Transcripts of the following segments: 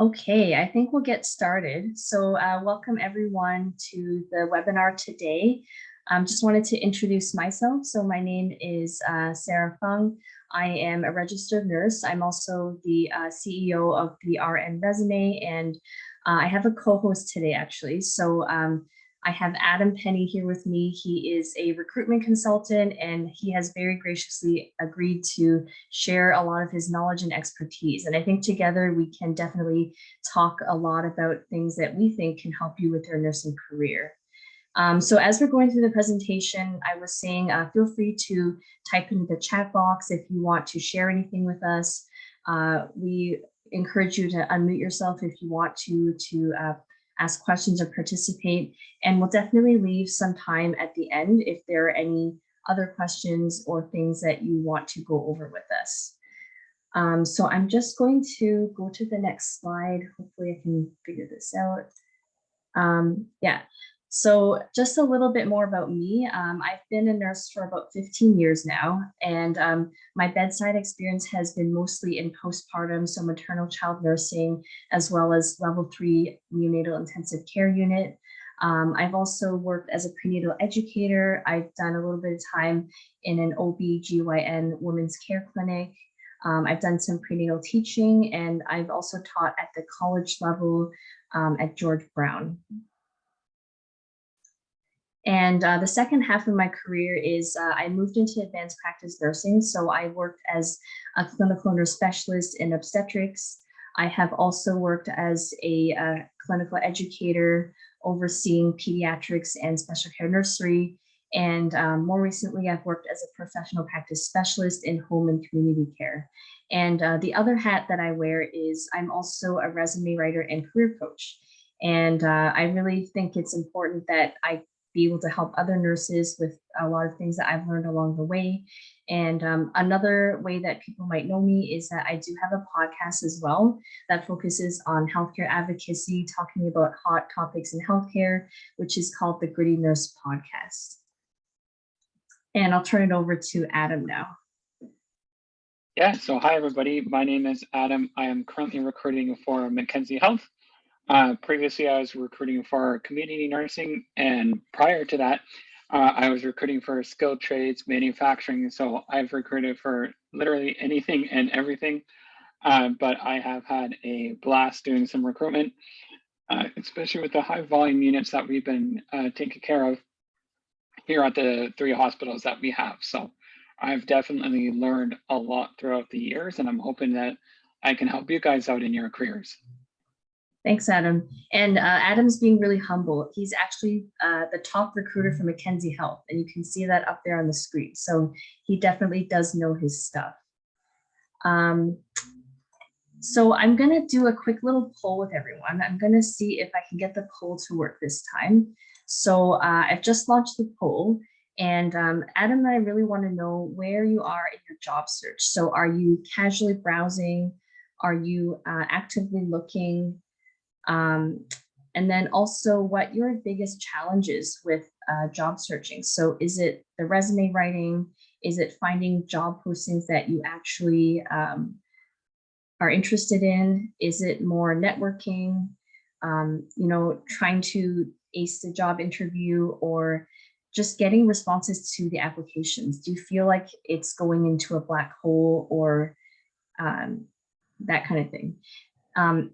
Okay, I think we'll get started. So welcome everyone to the webinar today. Just wanted to introduce myself. So my name is Sarah Fung. I am a registered nurse. I'm also the CEO of the RN Resume, and I have a co-host today actually. So I have Adam Penny here with me. He is a recruitment consultant, and he has very graciously agreed to share a lot of his knowledge and expertise. And I think together we can definitely talk a lot about things that we think can help you with your nursing career. So as we're going through the presentation, I was saying, feel free to type into the chat box if you want to share anything with us. We encourage you to unmute yourself if you want to ask questions or participate. And we'll definitely leave some time at the end if there are any other questions or things that you want to go over with us. So I'm just going to go to the next slide. Hopefully I can figure this out. Yeah, so just a little bit more about me. I've been a nurse for about 15 years now, and my bedside experience has been mostly in postpartum, so maternal child nursing, as well as level 3 neonatal intensive care unit. I've also worked as a prenatal educator. I've done a little bit of time in an OB/GYN women's care clinic. I've done some prenatal teaching, and I've also taught at the college level at George Brown. And the second half of my career is I moved into advanced practice nursing. So I worked as a clinical nurse specialist in obstetrics. I have also worked as a clinical educator overseeing pediatrics and special care nursery. And more recently, I've worked as a professional practice specialist in home and community care. And the other hat that I wear is I'm also a resume writer and career coach. And I really think it's important that I be able to help other nurses with a lot of things that I've learned along the way. And another way that people might know me is that I do have a podcast as well that focuses on healthcare advocacy, talking about hot topics in healthcare, which is called the Gritty Nurse Podcast. And I'll turn it over to Adam now. Yeah, so hi everybody, my name is Adam. I am currently recruiting for Mackenzie Health. Previously, I was recruiting for community nursing, and prior to that, I was recruiting for skilled trades, manufacturing. So I've recruited for literally anything and everything, but I have had a blast doing some recruitment, especially with the high volume units that we've been taking care of here at the 3 hospitals that we have. So I've definitely learned a lot throughout the years, and I'm hoping that I can help you guys out in your careers. Thanks, Adam. And Adam's being really humble. He's actually the top recruiter for Mackenzie Health, and you can see that up there on the screen. So he definitely does know his stuff. So I'm going to do a quick little poll with everyone. I'm going to see if I can get the poll to work this time. So I've just launched the poll, and Adam and I really want to know where you are in your job search. So are you casually browsing? Are you actively looking? And then also what your biggest challenges with job searching. So is it the resume writing? Is it finding job postings that you actually are interested in? Is it more networking, trying to ace the job interview, or just getting responses to the applications? Do you feel like it's going into a black hole, or that kind of thing?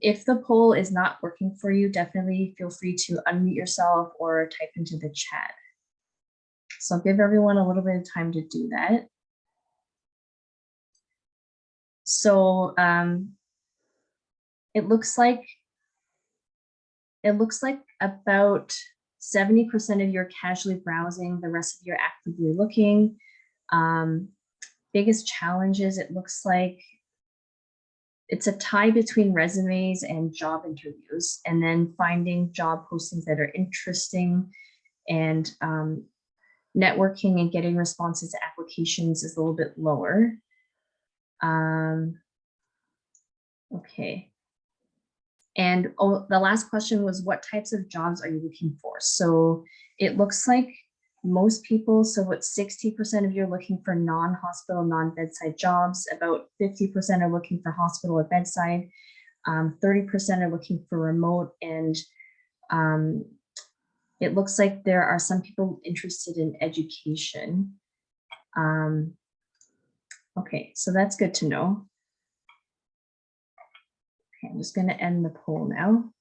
If the poll is not working for you, definitely feel free to unmute yourself or type into the chat. So I'll give everyone a little bit of time to do that. So it looks like about 70% of you are casually browsing, the rest of you are actively looking. Biggest challenges, it looks like it's a tie between resumes and job interviews, and then finding job postings that are interesting, and networking and getting responses to applications is a little bit lower. Okay. And the last question was, what types of jobs are you looking for? So it looks like most people, so what, 60% of you are looking for non-hospital, non-bedside jobs. About 50% are looking for hospital or bedside. 30% are looking for remote, and it looks like there are some people interested in education. Okay, so that's good to know. Okay, I'm just going to end the poll now.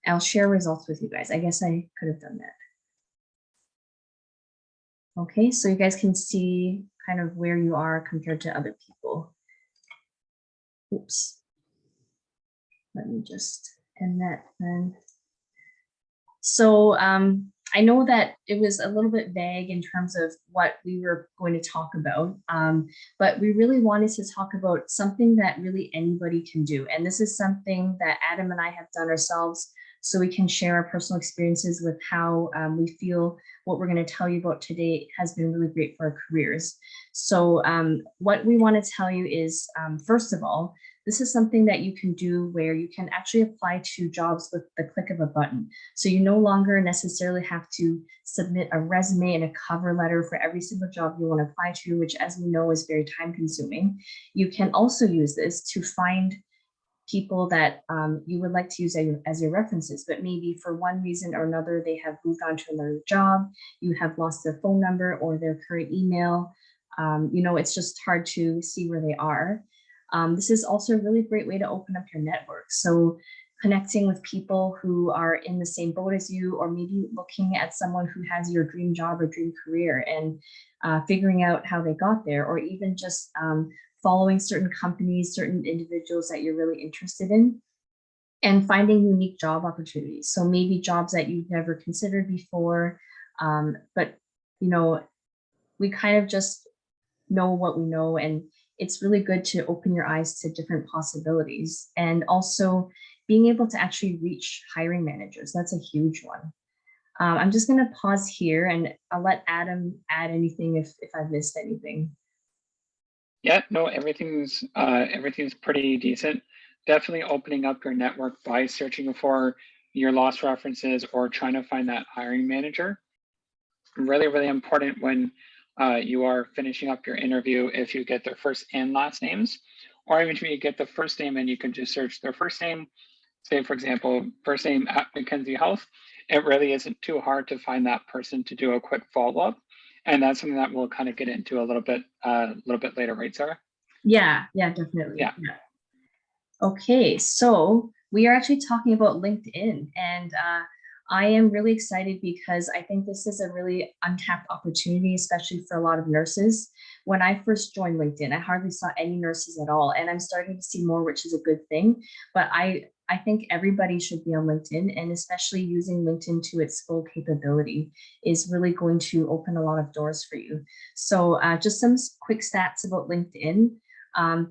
I'll share results with you guys. I guess I could have done that. Okay, so you guys can see kind of where you are compared to other people. Oops. Let me just end that then. So I know that it was a little bit vague in terms of what we were going to talk about, but we really wanted to talk about something that really anybody can do. And this is something that Adam and I have done ourselves, so we can share our personal experiences with how we feel what we're going to tell you about today has been really great for our careers. So what we want to tell you is, first of all, this is something that you can do where you can actually apply to jobs with the click of a button. So you no longer necessarily have to submit a resume and a cover letter for every single job you want to apply to, which, as we know, is very time consuming. You can also use this to find people that you would like to use as your references, but maybe for one reason or another, they have moved on to another job, you have lost their phone number or their current email. You know, it's just hard to see where they are. This is also a really great way to open up your network. So connecting with people who are in the same boat as you, or maybe looking at someone who has your dream job or dream career and figuring out how they got there, or even just following certain companies, certain individuals that you're really interested in, and finding unique job opportunities. So maybe jobs that you've never considered before, but you know, we kind of just know what we know, and it's really good to open your eyes to different possibilities, and also being able to actually reach hiring managers. That's a huge one. I'm just going to pause here and I'll let Adam add anything if I've missed anything. Yeah, no, everything's pretty decent. Definitely opening up your network by searching for your lost references or trying to find that hiring manager. Really, really important when you are finishing up your interview, if you get their first and last names, or even if you get the first name and you can just search their first name, say for example, first name at Mackenzie Health, it really isn't too hard to find that person to do a quick follow-up. And that's something that we'll kind of get into a little bit later, right, Sarah? Yeah, definitely. Yeah. Okay, so we are actually talking about LinkedIn, and I am really excited because I think this is a really untapped opportunity, especially for a lot of nurses. When I first joined LinkedIn, I hardly saw any nurses at all, and I'm starting to see more, which is a good thing. But I think everybody should be on LinkedIn, and especially using LinkedIn to its full capability is really going to open a lot of doors for you. So just some quick stats about LinkedIn.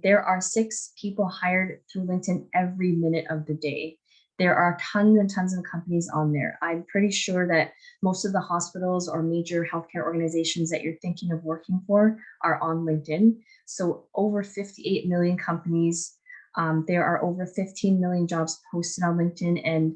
There are 6 people hired through LinkedIn every minute of the day. There are tons and tons of companies on there. I'm pretty sure that most of the hospitals or major healthcare organizations that you're thinking of working for are on LinkedIn. So over 58 million companies. There are over 15 million jobs posted on LinkedIn, and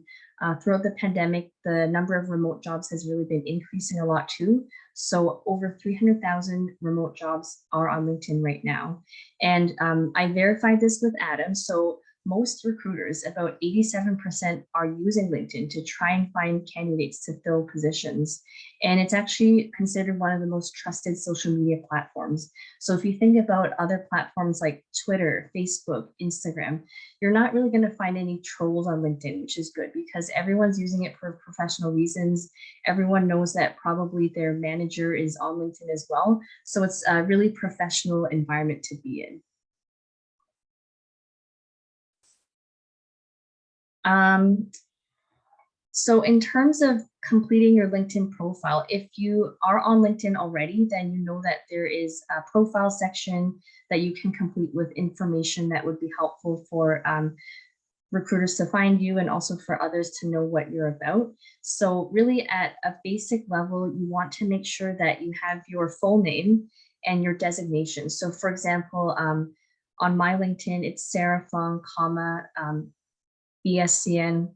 throughout the pandemic, the number of remote jobs has really been increasing a lot too. So over 300,000 remote jobs are on LinkedIn right now. And I verified this with Adam. So most recruiters, about 87%, are using LinkedIn to try and find candidates to fill positions. And it's actually considered one of the most trusted social media platforms. So if you think about other platforms like Twitter, Facebook, Instagram, you're not really going to find any trolls on LinkedIn, which is good because everyone's using it for professional reasons. Everyone knows that probably their manager is on LinkedIn as well. So it's a really professional environment to be in. So in terms of completing your LinkedIn profile, if you are on LinkedIn already, then you know that there is a profile section that you can complete with information that would be helpful for recruiters to find you and also for others to know what you're about. So really at a basic level, you want to make sure that you have your full name and your designation. So for example, on my LinkedIn, it's Sarah Fung, BSCN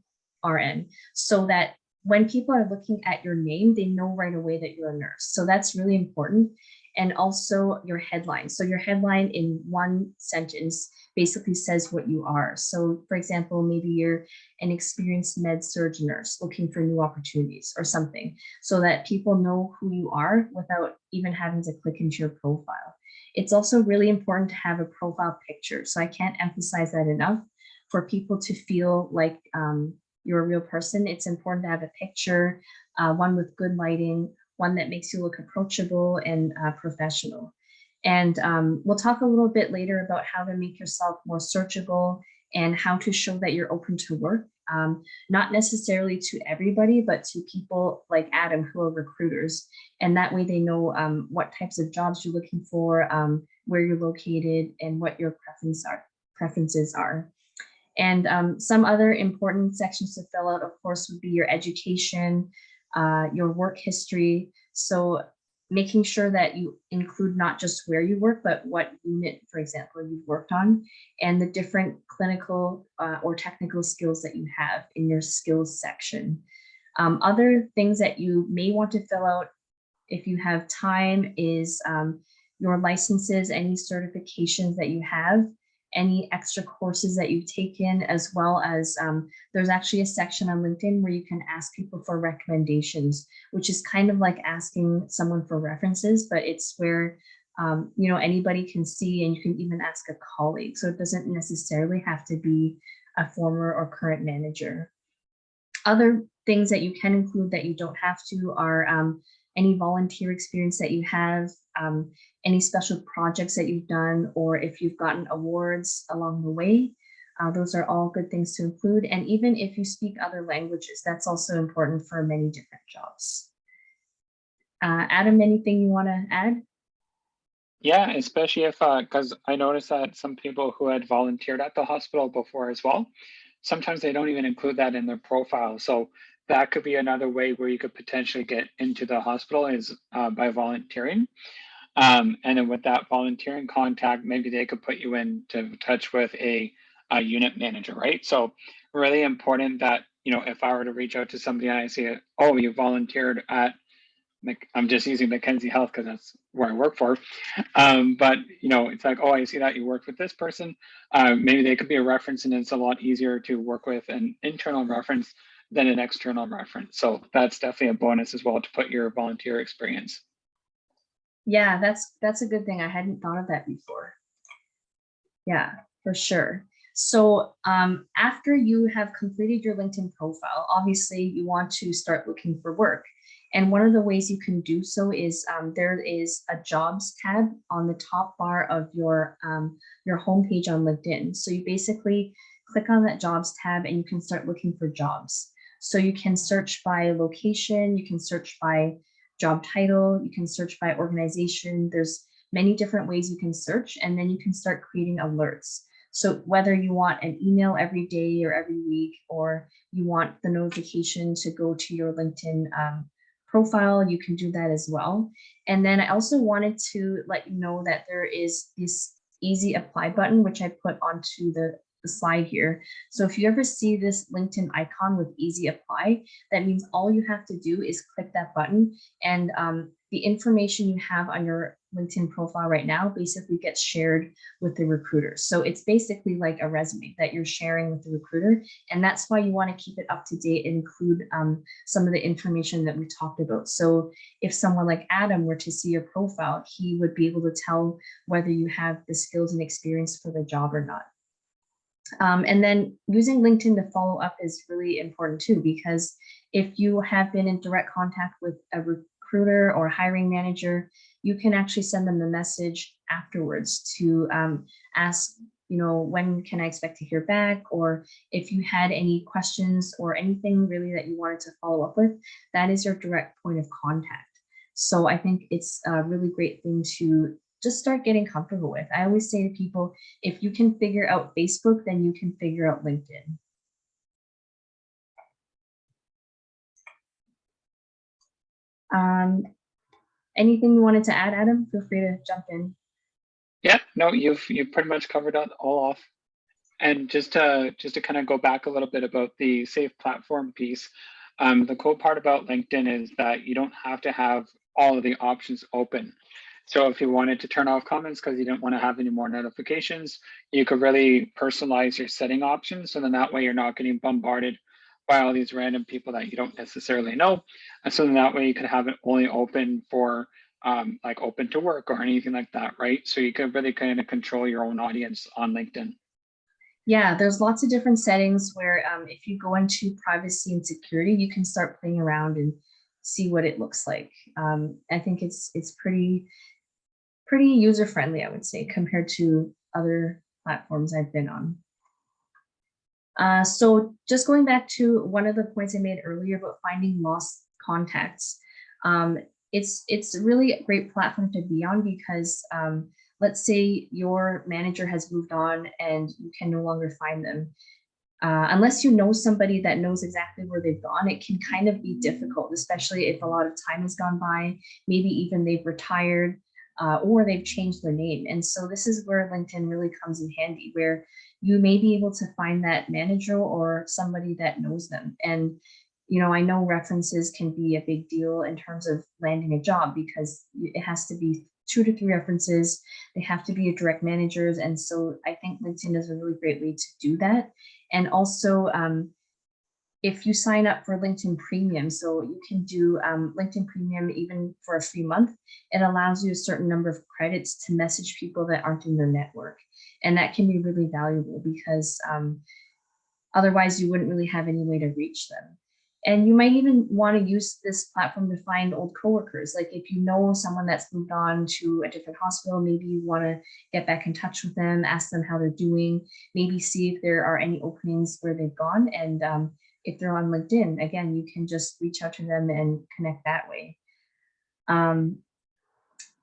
RN, so that when people are looking at your name, they know right away that you're a nurse. So that's really important. and also your headline. So your headline in one sentence basically says what you are. So for example, maybe you're an experienced med surg nurse looking for new opportunities or something, so that people know who you are without even having to click into your profile. It's also really important to have a profile picture. So I can't emphasize that enough. For people to feel like you're a real person, it's important to have a picture, one with good lighting, one that makes you look approachable and professional. And we'll talk a little bit later about how to make yourself more searchable and how to show that you're open to work, not necessarily to everybody, but to people like Adam who are recruiters. And that way they know what types of jobs you're looking for, where you're located, and what your preferences are. And some other important sections to fill out, of course, would be your education, your work history. So making sure that you include not just where you work, but what unit, for example, you've worked on, and the different clinical or technical skills that you have in your skills section. Other things that you may want to fill out if you have time is your licenses, any certifications that you have, any extra courses that you've taken, as well as there's actually a section on LinkedIn where you can ask people for recommendations, which is kind of like asking someone for references, but it's where you know, anybody can see, and you can even ask a colleague. So it doesn't necessarily have to be a former or current manager. Other things that you can include that you don't have to are any volunteer experience that you have, any special projects that you've done, or if you've gotten awards along the way. Those are all good things to include. And even if you speak other languages, that's also important for many different jobs. Adam, anything you want to add? Yeah, especially if, because I noticed that some people who had volunteered at the hospital before as well, sometimes they don't even include that in their profile. So that could be another way where you could potentially get into the hospital is by volunteering. And then with that volunteering contact, maybe they could put you into touch with a unit manager, right? So really important that, you know, if I were to reach out to somebody and I say, oh, you volunteered at, like, I'm just using Mackenzie Health because that's where I work for. But, you know, it's like, oh, I see that you worked with this person. Maybe they could be a reference, and it's a lot easier to work with an internal reference than an external reference. So that's definitely a bonus as well to put your volunteer experience. Yeah, that's a good thing. I hadn't thought of that before. Yeah, for sure. So after you have completed your LinkedIn profile, obviously you want to start looking for work. And one of the ways you can do so is there is a jobs tab on the top bar of your homepage on LinkedIn. So you basically click on that jobs tab and you can start looking for jobs. So you can search by location, you can search by job title, you can search by organization. There's many different ways you can search, and then you can start creating alerts. So whether you want an email every day or every week, or you want the notification to go to your LinkedIn profile, you can do that as well. And then I also wanted to let you know that there is this easy apply button, which I put onto the slide here. So if you ever see this LinkedIn icon with easy apply, that means all you have to do is click that button, and the information you have on your LinkedIn profile right now basically gets shared with the recruiter. So it's basically like a resume that you're sharing with the recruiter. And that's why you want to keep it up to date and include some of the information that we talked about. So if someone like Adam were to see your profile, he would be able to tell whether you have the skills and experience for the job or not. And then using LinkedIn to follow up is really important too, because if you have been in direct contact with a recruiter or hiring manager, you can actually send them a message afterwards to ask, you know, when can I expect to hear back? Or if you had any questions or anything really that you wanted to follow up with, that is your direct point of contact. So I think it's a really great thing to just start getting comfortable with. I always say to people, if you can figure out Facebook, then you can figure out LinkedIn. Anything you wanted to add, Adam? Feel free to jump in. Yeah, no, you've pretty much covered it all off. And just to kind of go back a little bit about the safe platform piece, the cool part about LinkedIn is that you don't have to have all of the options open. So if you wanted to turn off comments because you didn't want to have any more notifications, you could really personalize your setting options. So then that way you're not getting bombarded by all these random people that you don't necessarily know. And so then that way you could have it only open for like open to work or anything like that, right? So you can really kind of control your own audience on LinkedIn. Yeah, there's lots of different settings where if you go into privacy and security, you can start playing around and see what it looks like. I think it's pretty user friendly, I would say, compared to other platforms I've been on. So just going back to one of the points I made earlier about finding lost contacts, it's really a great platform to be on because let's say your manager has moved on and you can no longer find them. Unless you know somebody that knows exactly where they've gone, it can kind of be difficult, especially if a lot of time has gone by, maybe even they've retired or they've changed their name. And so this is where LinkedIn really comes in handy, where you may be able to find that manager or somebody that knows them. And, you know, I know references can be a big deal in terms of landing a job because it has to be 2 to 3 references. They have to be your direct managers. And so I think LinkedIn is a really great way to do that. And also, if you sign up for LinkedIn Premium, so you can do LinkedIn Premium even for a free month, it allows you a certain number of credits to message people that aren't in your network. And that can be really valuable because otherwise you wouldn't really have any way to reach them. And you might even want to use this platform to find old coworkers. Like if you know someone that's moved on to a different hospital, maybe you want to get back in touch with them, ask them how they're doing, maybe see if there are any openings where they've gone. And if they're on LinkedIn, again, you can just reach out to them and connect that way.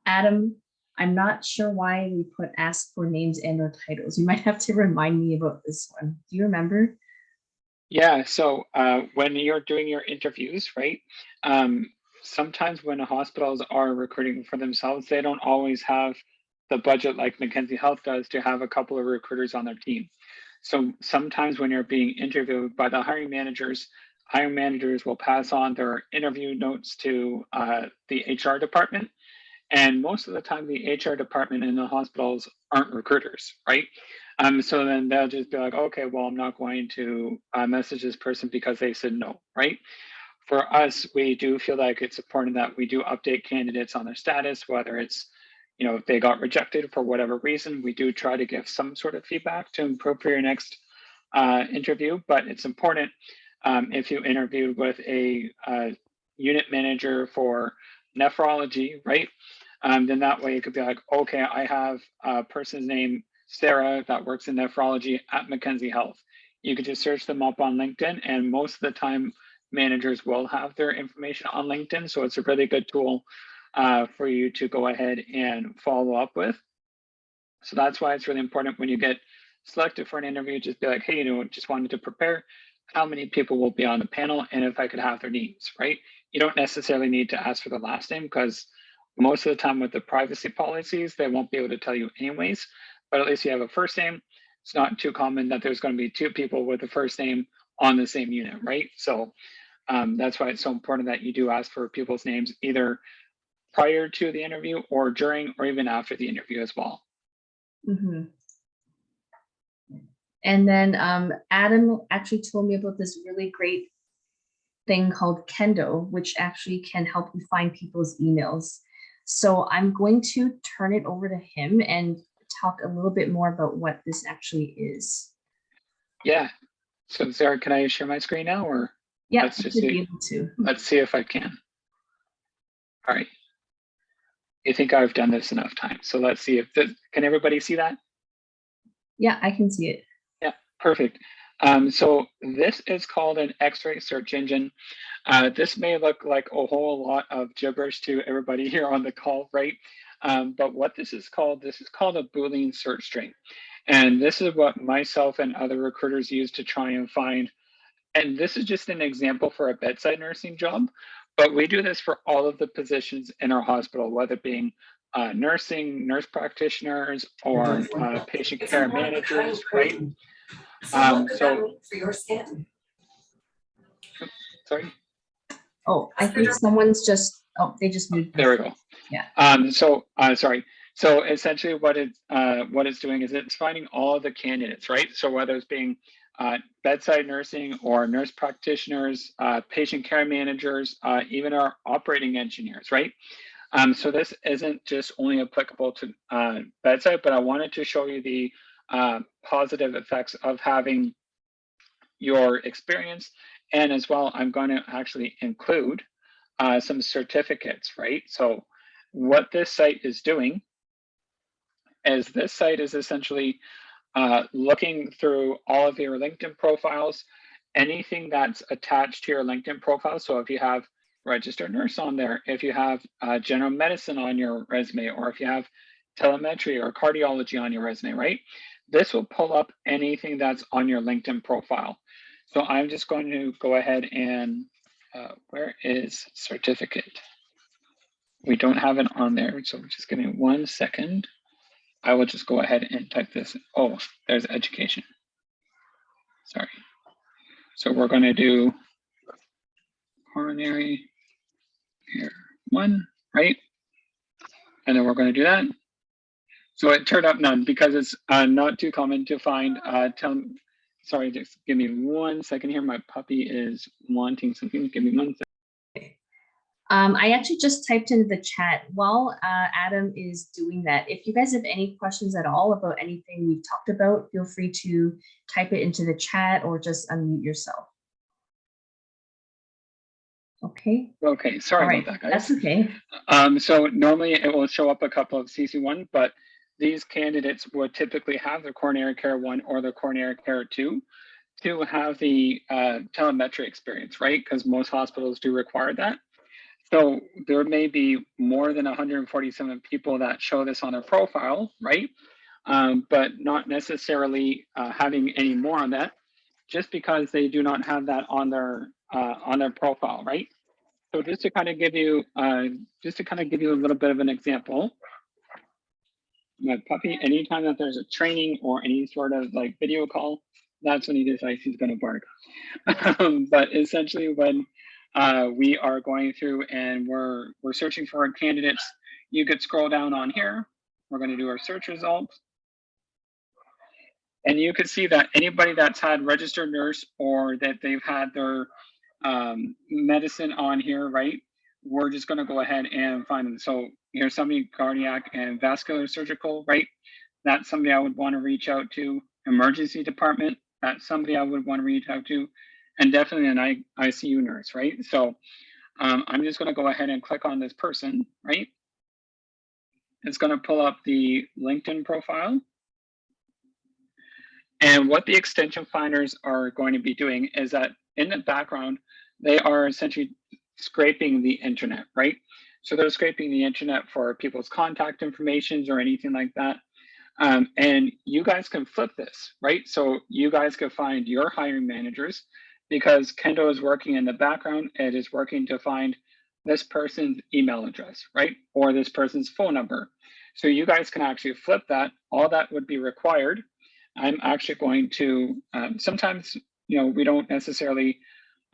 Adam, I'm not sure why we put ask for names and or titles. You might have to remind me about this one. Do you remember? Yeah, so when you're doing your interviews, right? Sometimes when hospitals are recruiting for themselves, they don't always have the budget like Mackenzie Health does to have a couple of recruiters on their team. So sometimes when you're being interviewed by the hiring managers will pass on their interview notes to the HR department. And most of the time, the HR department in the hospitals aren't recruiters, right? So then they'll just be like, okay, well, I'm not going to message this person because they said no, right? For us, we do feel like it's important that we do update candidates on their status, whether it's, you know, if they got rejected for whatever reason, we do try to give some sort of feedback to improve for your next interview. But it's important if you interviewed with a unit manager for nephrology, right? Then that way it could be like, okay, I have a person's name, Sarah, that works in nephrology at Mackenzie Health. You could just search them up on LinkedIn, and most of the time, managers will have their information on LinkedIn. So it's a really good tool for you to go ahead and follow up with. So that's why it's really important when you get selected for an interview, just be like, hey, you know, just wanted to prepare how many people will be on the panel and if I could have their names, right? You don't necessarily need to ask for the last name because most of the time with the privacy policies, they won't be able to tell you anyways, but at least you have a first name. It's not too common that there's going to be 2 people with a first name on the same unit, right? So that's why it's so important that you do ask for people's names either prior to the interview or during or even after the interview as well. Mm-hmm. And then Adam actually told me about this really great thing called Kendo, which actually can help you find people's emails. So I'm going to turn it over to him and talk a little bit more about what this actually is. Yeah. So Sarah, can I share my screen now or? Yeah, let's just should see. be able to. Let's see if I can. All right. You think I've done this enough times. So let's see if this, can everybody see that? Yeah, I can see it. Yeah, perfect. So this is called an X-ray search engine. This may look like a whole lot of gibberish to everybody here on the call, right? But what this is called a Boolean search string. And this is what myself and other recruiters use to try and find. And this is just an example for a bedside nursing job, but we do this for all of the positions in our hospital, whether it being nursing, nurse practitioners, or patient care managers, right? So for your skin. Sorry. Oh, I think someone's just Oh, they just moved. There we go. Yeah. Sorry. So essentially what it's doing is it's finding all of the candidates, right? So whether it's being bedside nursing or nurse practitioners, patient care managers, even our operating engineers, right? So this isn't just only applicable to bedside, but I wanted to show you the positive effects of having your experience. And as well, I'm going to actually include some certificates, right? So what this site is doing is this site is essentially looking through all of your LinkedIn profiles, anything that's attached to your LinkedIn profile. So if you have registered nurse on there, if you have general medicine on your resume, or if you have telemetry or cardiology on your resume, right? This will pull up anything that's on your LinkedIn profile. So I'm just going to go ahead and where is certificate? We don't have it on there, so just give me 1 second. I will just go ahead and type this. Oh, there's education. Sorry. So we're going to do coronary care 1, right? And then we're going to do that. So it turned up none because it's not too common to find. Sorry, just give me 1 second here. My puppy is wanting something. Give me 1 second. I actually just typed into the chat while Adam is doing that. If you guys have any questions at all about anything we've talked about, feel free to type it into the chat or just unmute yourself. Okay. Okay, sorry about that, guys. That's okay. So normally it will show up a couple of CC1, but these candidates would typically have the coronary care 1 or the coronary care 2 to have the telemetry experience, right? Because most hospitals do require that. So there may be more than 147 people that show this on their profile, right? But not necessarily having any more on that, just because they do not have that on their profile, right? So just to kind of give you a little bit of an example, my puppy, anytime that there's a training or any sort of like video call, that's when he decides he's going to bark. But essentially, when we are going through and we're searching for our candidates, you could scroll down on here. We're going to do our search results. And you could see that anybody that's had registered nurse or that they've had their medicine on here, right? We're just going to go ahead and find them. So here's somebody cardiac and vascular surgical, right? That's somebody I would want to reach out to. Emergency department, that's somebody I would want to reach out to. And definitely an ICU nurse, right? So I'm just going to go ahead and click on this person, right? It's going to pull up the LinkedIn profile. And what the extension finders are going to be doing is that in the background, they are essentially scraping the internet, right? So they're scraping the internet for people's contact information or anything like that. And you guys can flip this, right? So you guys can find your hiring managers, because Kendo is working in the background. It is working to find this person's email address, right? Or this person's phone number. So you guys can actually flip that. All that would be required. I'm actually going to, sometimes, you know, we don't necessarily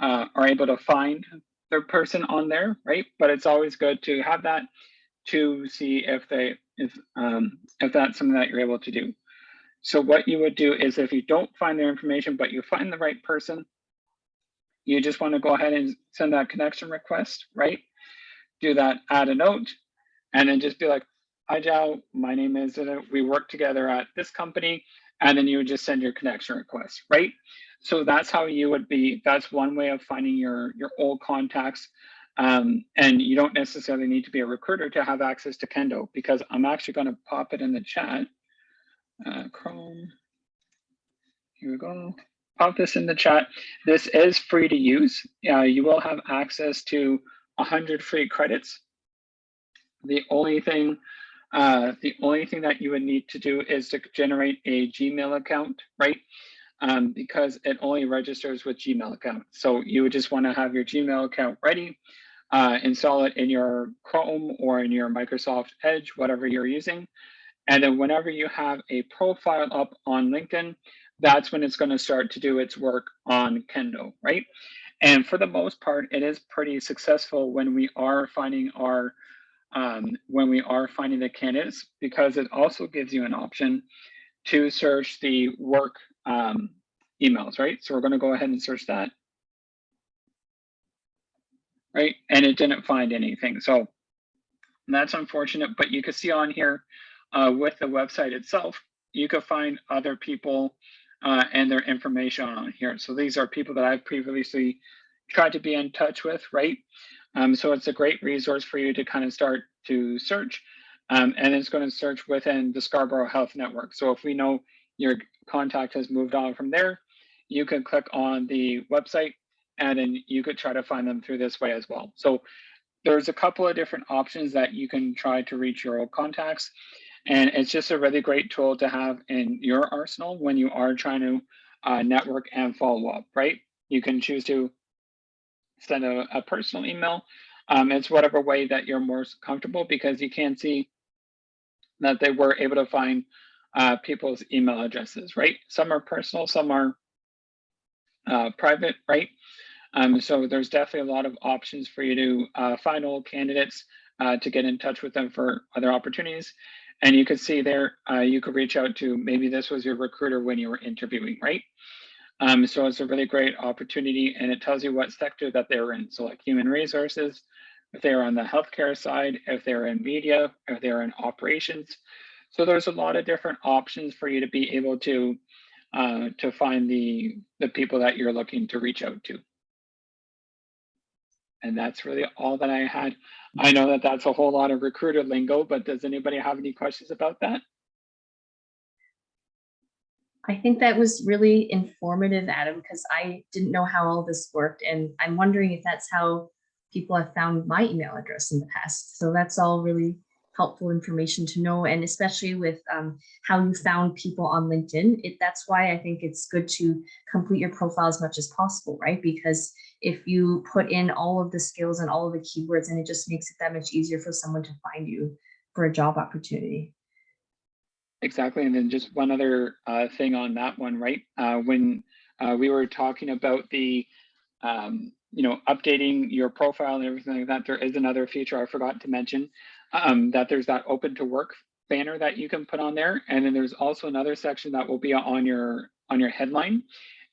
are able to find the person on there, right? But it's always good to have that to see if that's something that you're able to do. So what you would do is, if you don't find their information, but you find the right person, you just want to go ahead and send that connection request, right? Do that, add a note, and then just be like, hi, Jao, my name is, we work together at this company, and then you would just send your connection request, right? So that's how you would be, that's one way of finding your old contacts. And you don't necessarily need to be a recruiter to have access to Kendo, because I'm actually going to pop it in the chat. Chrome, here we go. Pop this in the chat. This is free to use. You will have access to 100 free credits. The only thing that you would need to do is to generate a Gmail account, right? Because it only registers with Gmail account. So you would just want to have your Gmail account ready, install it in your Chrome or in your Microsoft Edge, whatever you're using. And then whenever you have a profile up on LinkedIn, that's when it's going to start to do its work on Kendo, right? And for the most part, it is pretty successful when we are finding the candidates, because it also gives you an option to search the work emails, right? So we're going to go ahead and search that, right? And it didn't find anything. So that's unfortunate, but you can see on here with the website itself, you can find other people and their information on here. So these are people that I've previously tried to be in touch with, right? So it's a great resource for you to kind of start to search. And it's going to search within the Scarborough Health Network. So if we know your contact has moved on from there, you can click on the website and then you could try to find them through this way as well. So there's a couple of different options that you can try to reach your old contacts. And it's just a really great tool to have in your arsenal when you are trying to network and follow up, right? You can choose to send a personal email. It's whatever way that you're most comfortable, because you can see that they were able to find people's email addresses, right? Some are personal, some are private, right? So there's definitely a lot of options for you to find old candidates to get in touch with them for other opportunities. And you can see there, you could reach out to, maybe this was your recruiter when you were interviewing, right? So it's a really great opportunity, and it tells you what sector that they're in. So like human resources, if they're on the healthcare side, if they're in media, if they're in operations. So there's a lot of different options for you to be able to find the people that you're looking to reach out to. And that's really all that I had. I know that that's a whole lot of recruiter lingo, but does anybody have any questions about that? I think that was really informative, Adam, because I didn't know how all this worked. And I'm wondering if that's how people have found my email address in the past. So that's all really helpful information to know. And especially with how you found people on LinkedIn, that's why I think it's good to complete your profile as much as possible, right? Because if you put in all of the skills and all of the keywords, and it just makes it that much easier for someone to find you for a job opportunity. Exactly. And then just one other thing on that one, right? When we were talking about the, updating your profile and everything like that, there is another feature I forgot to mention, that there's that open to work banner that you can put on there. And then there's also another section that will be on your headline.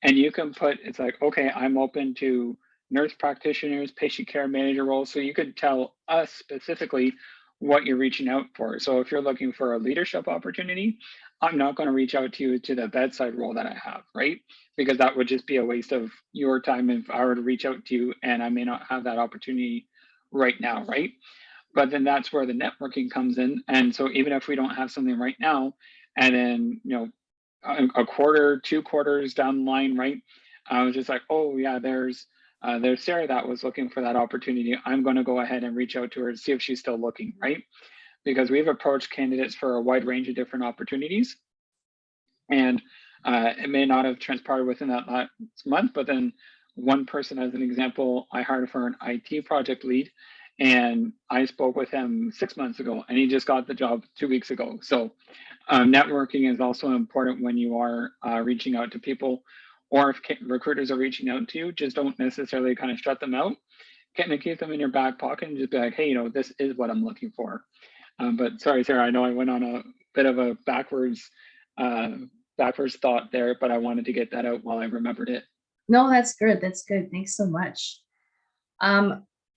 And you can put, it's like, okay, I'm open to nurse practitioners, patient care manager roles. So you could tell us specifically what you're reaching out for. So if you're looking for a leadership opportunity, I'm not going to reach out to you to the bedside role that I have, right? Because that would just be a waste of your time if I were to reach out to you and I may not have that opportunity right now, right? But then that's where the networking comes in. And so even if we don't have something right now, and then, a quarter, 2 quarters down the line, right? I was just like, oh yeah, there's Sarah that was looking for that opportunity. I'm going to go ahead and reach out to her and see if she's still looking, right? Because we've approached candidates for a wide range of different opportunities. And it may not have transpired within that last month, but then one person, as an example, I hired for an IT project lead, and I spoke with him 6 months ago, and he just got the job 2 weeks ago. So networking is also important when you are reaching out to people, or if recruiters are reaching out to you, just don't necessarily kind of shut them out. Kind of keep them in your back pocket and just be like, hey, this is what I'm looking for. But sorry, Sarah, I know I went on a bit of a backwards thought there, but I wanted to get that out while I remembered it. No, that's good. That's good. Thanks so much.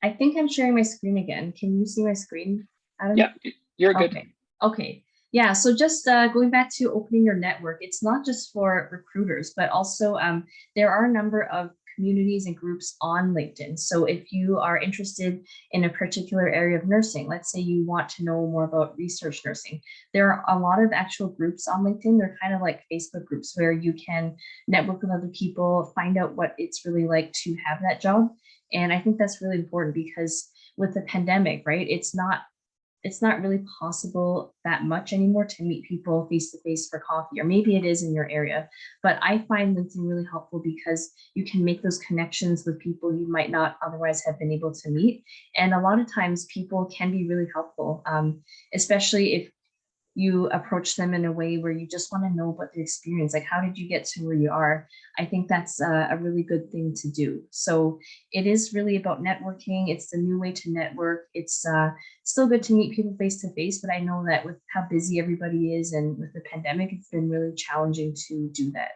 I think I'm sharing my screen again. Can you see my screen, Adam? Yeah, you're good. Okay. Yeah, so just going back to opening your network, it's not just for recruiters, but also there are a number of communities and groups on LinkedIn. So if you are interested in a particular area of nursing, let's say you want to know more about research nursing, there are a lot of actual groups on LinkedIn. They're kind of like Facebook groups where you can network with other people, find out what it's really like to have that job. And I think that's really important because with the pandemic, right, it's not really possible that much anymore to meet people face to face for coffee, or maybe it is in your area. But I find LinkedIn really helpful because you can make those connections with people you might not otherwise have been able to meet. And a lot of times people can be really helpful, especially if you approach them in a way where you just want to know about their experience. Like, how did you get to where you are? I think that's a really good thing to do. So it is really about networking. It's the new way to network. It's still good to meet people face to face, but I know that with how busy everybody is and with the pandemic, it's been really challenging to do that.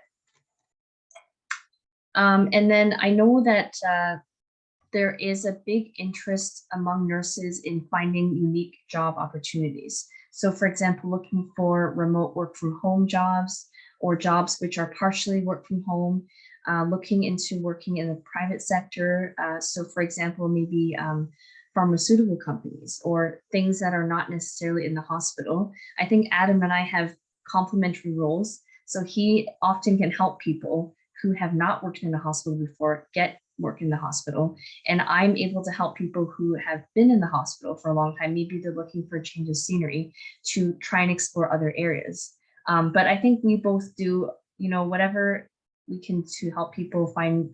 And then I know that there is a big interest among nurses in finding unique job opportunities. So for example, looking for remote work from home jobs or jobs which are partially work from home, looking into working in the private sector. So for example, maybe pharmaceutical companies or things that are not necessarily in the hospital. I think Adam and I have complementary roles. So he often can help people who have not worked in the hospital before get work in the hospital. And I'm able to help people who have been in the hospital for a long time. Maybe they're looking for a change of scenery to try and explore other areas. But I think we both do, whatever we can to help people find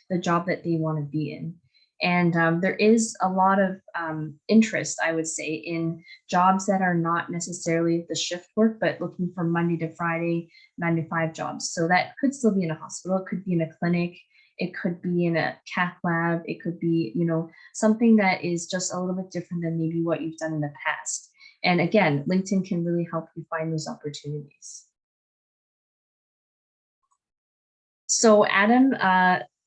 the job that they want to be in. And there is a lot of interest, I would say, in jobs that are not necessarily the shift work, but looking for Monday to Friday, 9 to 5 jobs. So that could still be in a hospital, it could be in a clinic, it could be in a cath lab, it could be, something that is just a little bit different than maybe what you've done in the past. And again, LinkedIn can really help you find those opportunities. So Adam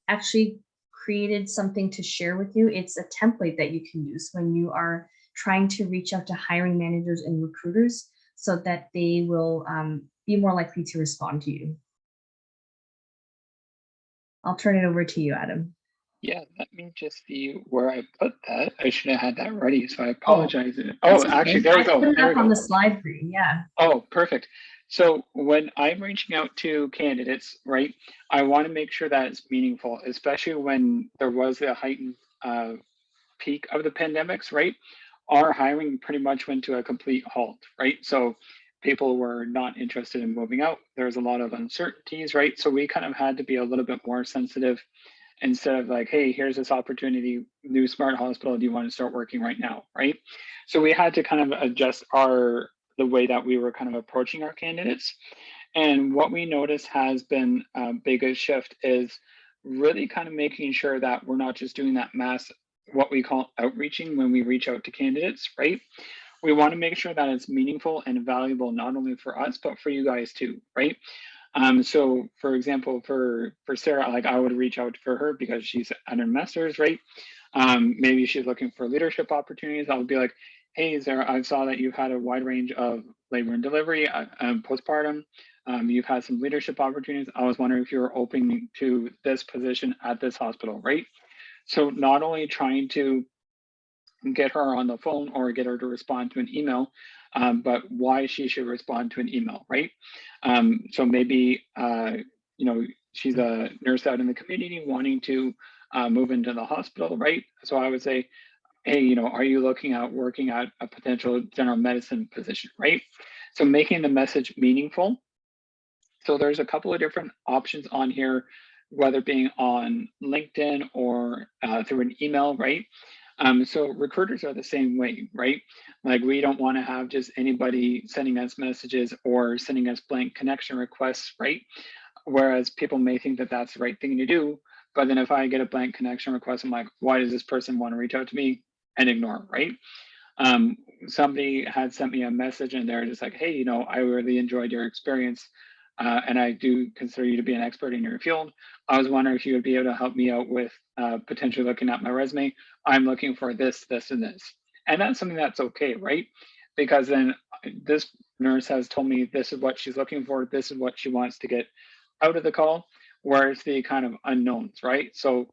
actually created something to share with you. It's a template that you can use when you are trying to reach out to hiring managers and recruiters so that they will be more likely to respond to you. I'll turn it over to you, Adam. Yeah, let me just see where I put that. I should have had that ready, so I apologize. Okay. Actually, there we go. Put it There we up on go. the slide for you. Yeah. Oh, perfect. So when I'm reaching out to candidates, right, I want to make sure that it's meaningful, especially when there was a heightened peak of the pandemics, right? Our hiring pretty much went to a complete halt, right? So people were not interested in moving out. There's a lot of uncertainties, right? So we kind of had to be a little bit more sensitive instead of like, hey, here's this opportunity, new smart hospital, do you want to start working right now, right? So we had to kind of adjust the way that we were kind of approaching our candidates. And what we noticed has been a biggest shift is really kind of making sure that we're not just doing that mass, what we call outreaching when we reach out to candidates, right? We want to make sure that it's meaningful and valuable, not only for us, but for you guys too, right? So for example, for Sarah, like I would reach out for her because she's at her master's, right? Maybe she's looking for leadership opportunities. I would be like, hey, Sarah, I saw that you've had a wide range of labor and delivery, postpartum. You've had some leadership opportunities. I was wondering if you were open to this position at this hospital, right? So not only trying to get her on the phone or get her to respond to an email, but why she should respond to an email, right? So maybe, she's a nurse out in the community wanting to move into the hospital, right? So I would say, hey, are you looking at working at a potential general medicine position, right? So making the message meaningful. So there's a couple of different options on here, whether being on LinkedIn or through an email, right? So recruiters are the same way, right? Like we don't want to have just anybody sending us messages or sending us blank connection requests, right? Whereas people may think that that's the right thing to do, but then if I get a blank connection request, I'm like, why does this person want to reach out to me? And ignore, right? Somebody had sent me a message and they're just like, hey, I really enjoyed your experience. And I do consider you to be an expert in your field. I was wondering if you would be able to help me out with potentially looking at my resume. I'm looking for this, this, and this. And that's something that's okay, right? Because then this nurse has told me this is what she's looking for. This is what she wants to get out of the call. Whereas the kind of unknowns, right? So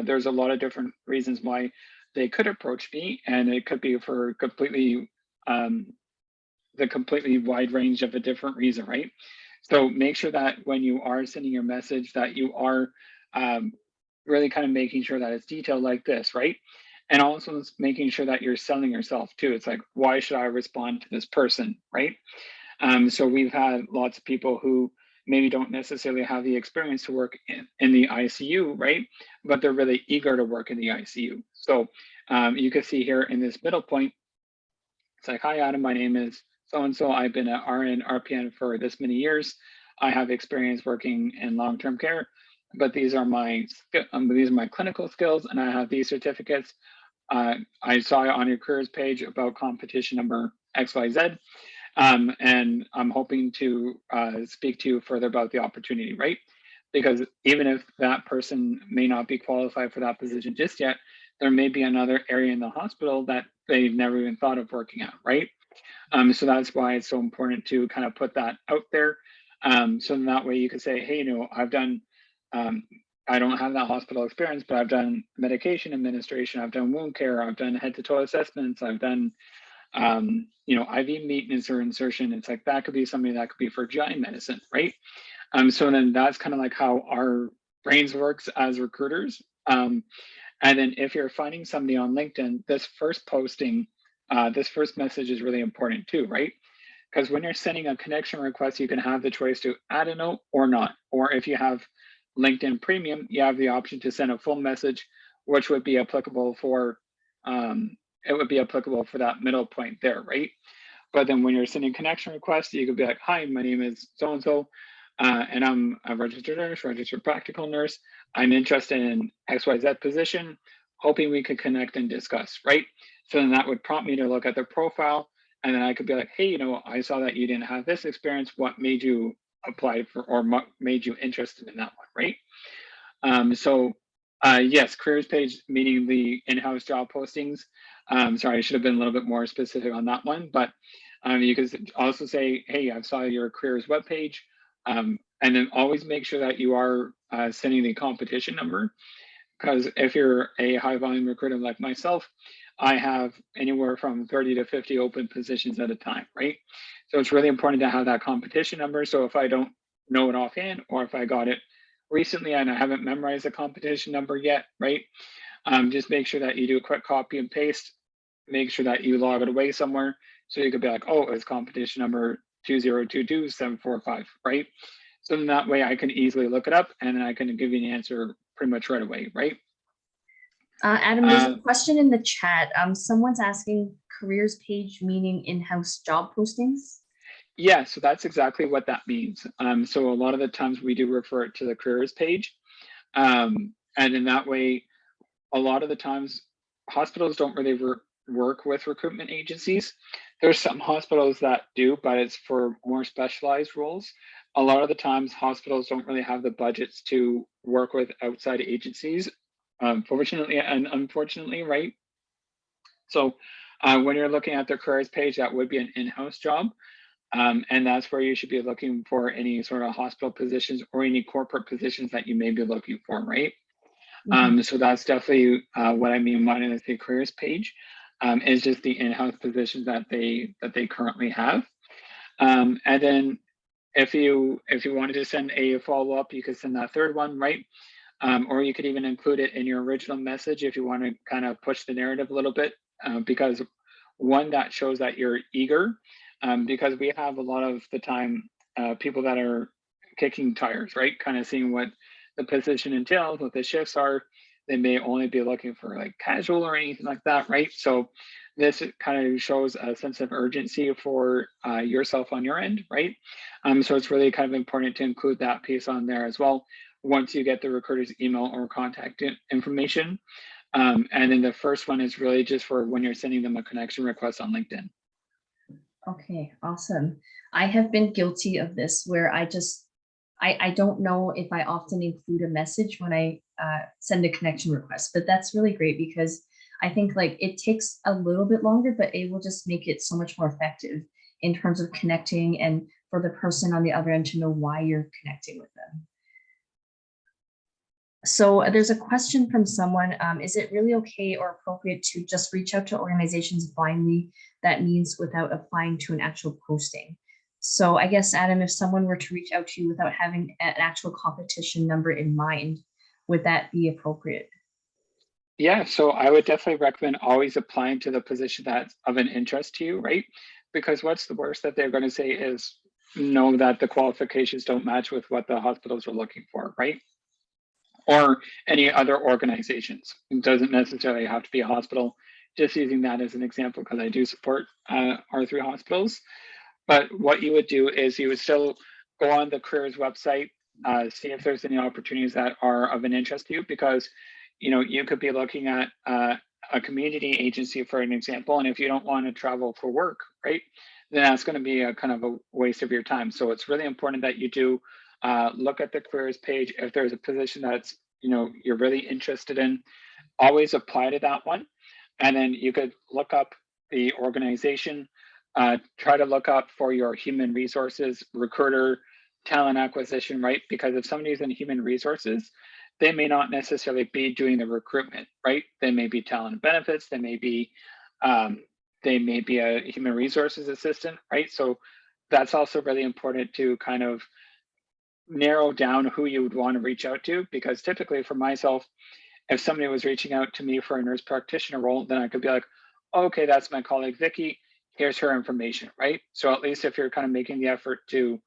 there's a lot of different reasons why they could approach me, and it could be for completely the completely wide range of a different reason, right? So make sure that when you are sending your message that you are really kind of making sure that it's detailed like this, right? And also making sure that you're selling yourself too. It's like, why should I respond to this person, right? So we've had lots of people who maybe don't necessarily have the experience to work in the ICU, right? But they're really eager to work in the ICU. So you can see here in this middle point, It's like, hi, Adam, my name is so-and-so. I've been an RN, RPN for this many years. I have experience working in long-term care, but these are my clinical skills, and I have these certificates. I saw on your careers page about competition number XYZ, and I'm hoping to speak to you further about the opportunity, right? Because even if that person may not be qualified for that position just yet, there may be another area in the hospital that they've never even thought of working at, right? So that's why it's so important to kind of put that out there. So in that way you could say, hey, I've done, I don't have that hospital experience, but I've done medication administration, I've done wound care, I've done head to toe assessments, I've done, IV maintenance or insertion. It's like, that could be something that could be for GI medicine, right? So then that's kind of like how our brains works as recruiters. And then if you're finding somebody on LinkedIn, this first message is really important too, right? Because when you're sending a connection request, you can have the choice to add a note or not. Or if you have LinkedIn Premium, you have the option to send a full message, which would be applicable for, that middle point there, right? But then when you're sending connection requests, you could be like, hi, my name is so-and-so, and I'm a registered nurse, registered practical nurse. I'm interested in XYZ position, hoping we could connect and discuss, right? So then that would prompt me to look at their profile, and then I could be like, hey, I saw that you didn't have this experience. What made you apply for, or what made you interested in that one, right? Yes, careers page, meaning the in-house job postings. Sorry, I should have been a little bit more specific on that one, but you could also say, hey, I saw your careers webpage, and then always make sure that you are sending the competition number, because if you're a high volume recruiter like myself, I have anywhere from 30 to 50 open positions at a time, right? So it's really important to have that competition number. So if I don't know it offhand, or if I got it recently and I haven't memorized the competition number yet, right? Just make sure that you do a quick copy and paste, make sure that you log it away somewhere. So you could be like, oh, it's competition number 2022745, right? So in that way I can easily look it up, and then I can give you an answer pretty much right away, right? Adam, there's a question in the chat. Someone's asking careers page meaning in-house job postings. Yeah, so that's exactly what that means. So a lot of the times we do refer it to the careers page. And in that way, a lot of the times hospitals don't really work with recruitment agencies. There's some hospitals that do, but it's for more specialized roles. A lot of the times hospitals don't really have the budgets to work with outside agencies, fortunately and unfortunately, right? So when you're looking at their careers page, that would be an in-house job. And that's where you should be looking for any sort of hospital positions or any corporate positions that you may be looking for, right? So that's definitely what I mean when I say careers page, is just the in-house positions that they currently have. And then if you wanted to send a follow-up, you could send that third one, right? Or you could even include it in your original message if you want to kind of push the narrative a little bit, because one, that shows that you're eager, because we have a lot of the time people that are kicking tires, right? Kind of seeing what the position entails, what the shifts are. They may only be looking for like casual or anything like that, right? So this kind of shows a sense of urgency for yourself on your end, right? So it's really kind of important to include that piece on there as well once you get the recruiter's email or contact information. And then the first one is really just for when you're sending them a connection request on LinkedIn. Okay, awesome. I have been guilty of this where I don't know if I often include a message when I send a connection request, but that's really great because I think like it takes a little bit longer, but it will just make it so much more effective in terms of connecting and for the person on the other end to know why you're connecting with them. So there's a question from someone, is it really okay or appropriate to just reach out to organizations blindly? That means without applying to an actual posting. So I guess, Adam, if someone were to reach out to you without having an actual competition number in mind, would that be appropriate? Yeah, so I would definitely recommend always applying to the position that's of an interest to you, right? Because what's the worst that they're going to say is know that the qualifications don't match with what the hospitals are looking for, right? Or any other organizations. It doesn't necessarily have to be a hospital, just using that as an example because I do support R3 hospitals. But what you would do is you would still go on the careers website, see if there's any opportunities that are of an interest to you, because you could be looking at a community agency, for an example, and if you don't want to travel for work, right, then that's going to be a kind of a waste of your time. So it's really important that you do look at the careers page. If there's a position that's you're really interested in, always apply to that one. And then you could look up the organization, try to look up for your human resources, recruiter, talent acquisition, right? Because if somebody's in human resources, they may not necessarily be doing the recruitment, right? They may be talent and benefits, they may be a human resources assistant, right? So that's also really important to kind of narrow down who you would want to reach out to, because typically for myself, if somebody was reaching out to me for a nurse practitioner role, then I could be like, okay, that's my colleague Vicky, here's her information, right? So at least if you're kind of making the effort to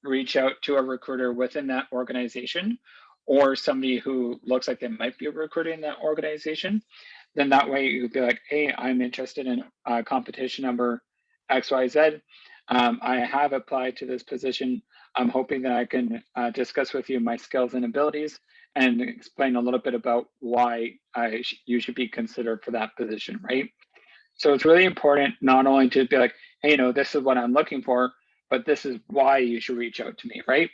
reach out to a recruiter within that organization, or somebody who looks like they might be recruiting that organization, then that way you'd be like, hey, I'm interested in competition number XYZ. I have applied to this position. I'm hoping that I can discuss with you my skills and abilities and explain a little bit about why you should be considered for that position, right? So it's really important not only to be like, hey, this is what I'm looking for, but this is why you should reach out to me, right?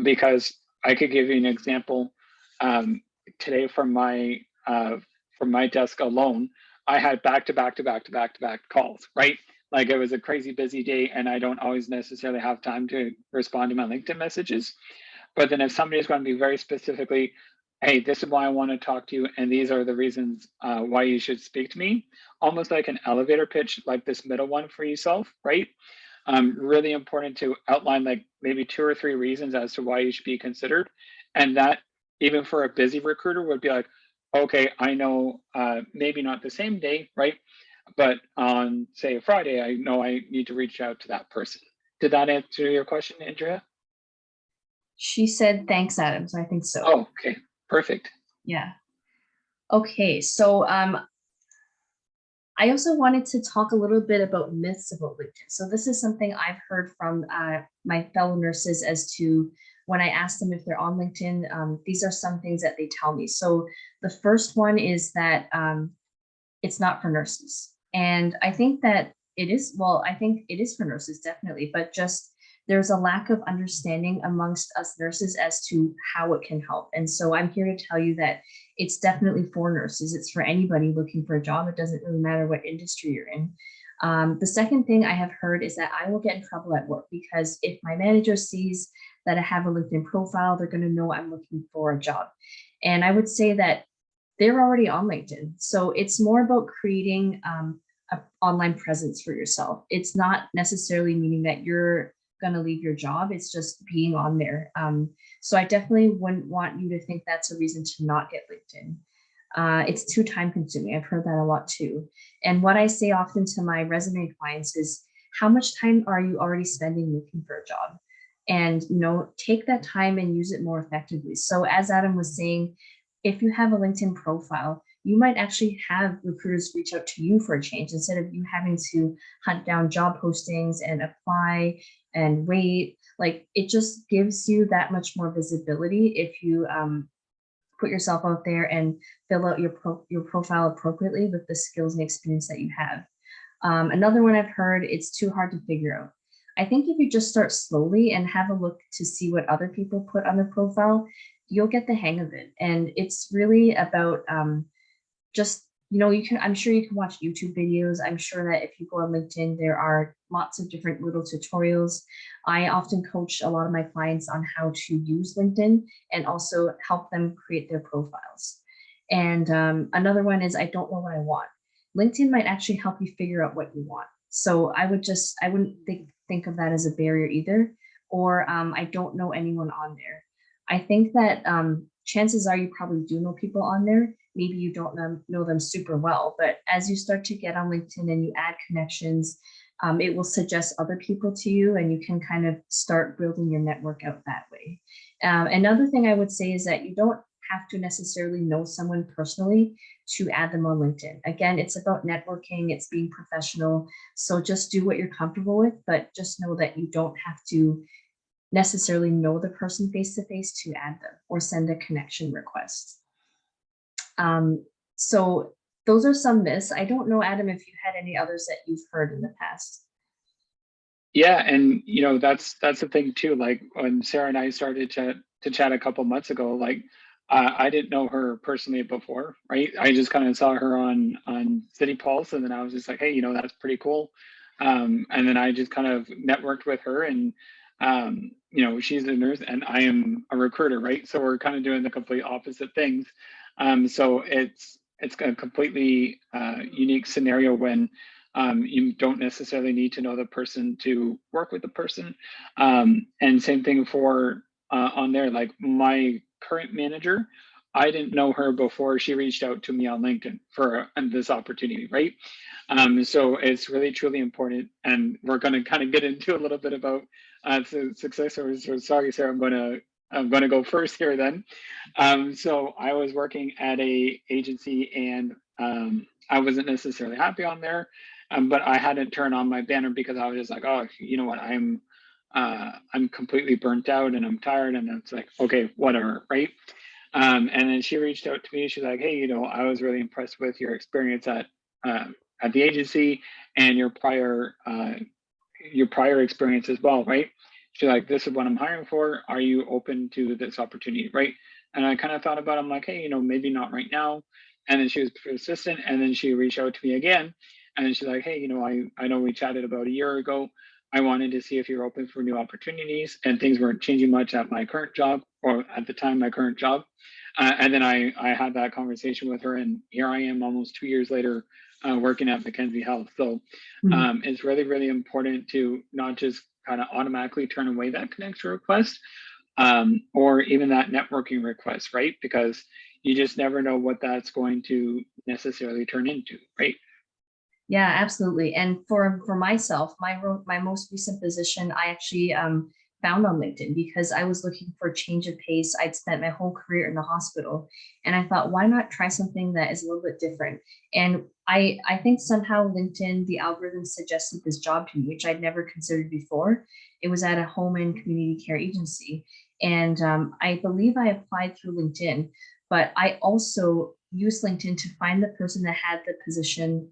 Because I could give you an example. Today from my desk alone, I had back to back calls, right? Like it was a crazy busy day and I don't always necessarily have time to respond to my LinkedIn messages. But then if somebody is going to be very specifically, hey, this is why I want to talk to you, and these are the reasons why you should speak to me, almost like an elevator pitch, like this middle one for yourself, right? Really important to outline like maybe 2 or 3 reasons as to why you should be considered. And that even for a busy recruiter would be like, okay, I know maybe not the same day, right? But on say a Friday, I know I need to reach out to that person. Did that answer your question, Andrea? She said, thanks, Adam. So I think so. Oh, okay, perfect. Yeah. Okay, so I also wanted to talk a little bit about myths about LinkedIn. So this is something I've heard from my fellow nurses as to when I ask them if they're on LinkedIn, these are some things that they tell me. So the first one is that it's not for nurses. And I think that it is, well, I think it is for nurses, definitely, but just there's a lack of understanding amongst us nurses as to how it can help. And so I'm here to tell you that it's definitely for nurses. It's for anybody looking for a job. It doesn't really matter what industry you're in. The second thing I have heard is that I will get in trouble at work because if my manager sees that I have a LinkedIn profile, they're going to know I'm looking for a job. And I would say that they're already on LinkedIn. So it's more about creating an online presence for yourself. It's not necessarily meaning that you're going to leave your job. It's just being on there. So I definitely wouldn't want you to think that's a reason to not get LinkedIn. It's too time consuming. I've heard that a lot too. And what I say often to my resume clients is, how much time are you already spending looking for a job? And, take that time and use it more effectively. So as Adam was saying, if you have a LinkedIn profile, you might actually have recruiters reach out to you for a change instead of you having to hunt down job postings and apply and wait. Like it just gives you that much more visibility if you put yourself out there and fill out your profile appropriately with the skills and experience that you have. Another one I've heard, it's too hard to figure out. I think if you just start slowly and have a look to see what other people put on their profile, you'll get the hang of it. And it's really about just, I'm sure you can watch YouTube videos. I'm sure that if you go on LinkedIn, there are lots of different little tutorials. I often coach a lot of my clients on how to use LinkedIn and also help them create their profiles. And another one is, I don't know what I want. LinkedIn might actually help you figure out what you want. So I wouldn't think of that as a barrier either. Or I don't know anyone on there. I think that chances are you probably do know people on there. Maybe you don't know them super well, but as you start to get on LinkedIn and you add connections, it will suggest other people to you and you can kind of start building your network out that way. Another thing I would say is that you don't have to necessarily know someone personally to add them on LinkedIn. Again, it's about networking, it's being professional. So just do what you're comfortable with, but just know that you don't have to necessarily know the person face to face to add them or send a connection request. So those are some myths. I don't know, Adam, if you had any others that you've heard in the past. Yeah, and that's the thing too. Like when Sarah and I started to chat a couple months ago, like I didn't know her personally before, right? I just kind of saw her on City Pulse, and then I was just like, hey, that's pretty cool. And then I just kind of networked with her, and she's a nurse and I am a recruiter, right? So we're kind of doing the complete opposite things. So it's a completely unique scenario when you don't necessarily need to know the person to work with the person. And same thing for on there, like my current manager, I didn't know her before she reached out to me on LinkedIn for this opportunity, right? So it's really, truly important. And we're going to kind of get into a little bit about success. So sorry, Sarah, I'm going to go first here then. So I was working at a agency and I wasn't necessarily happy on there. But I hadn't turned on my banner because I was just like, oh, you know what, I'm completely burnt out and I'm tired, and it's like, okay, whatever, right? And then she reached out to me. She's like, hey, I was really impressed with your experience at the agency and your prior experience as well, right? She's like, this is what I'm hiring for. Are you open to this opportunity, right? And I kind of thought about it. I'm like, hey, maybe not right now. And then she was persistent, and then she reached out to me again. And then she's like, hey, I know we chatted about a year ago. I wanted to see if you're open for new opportunities, and things weren't changing much at my current job, or at the time, my current job. And then I had that conversation with her, and here I am almost 2 years later working at Mackenzie Health. So it's really, really important to not just kind of automatically turn away that connection request or even that networking request, right? Because you just never know what that's going to necessarily turn into, right? Yeah, absolutely. And for myself, my most recent position, I actually found on LinkedIn because I was looking for a change of pace. I'd spent my whole career in the hospital, and I thought, why not try something that is a little bit different? And I think somehow LinkedIn, the algorithm suggested this job to me, which I'd never considered before. It was at a home and community care agency, and I believe I applied through LinkedIn, but I also used LinkedIn to find the person that had the position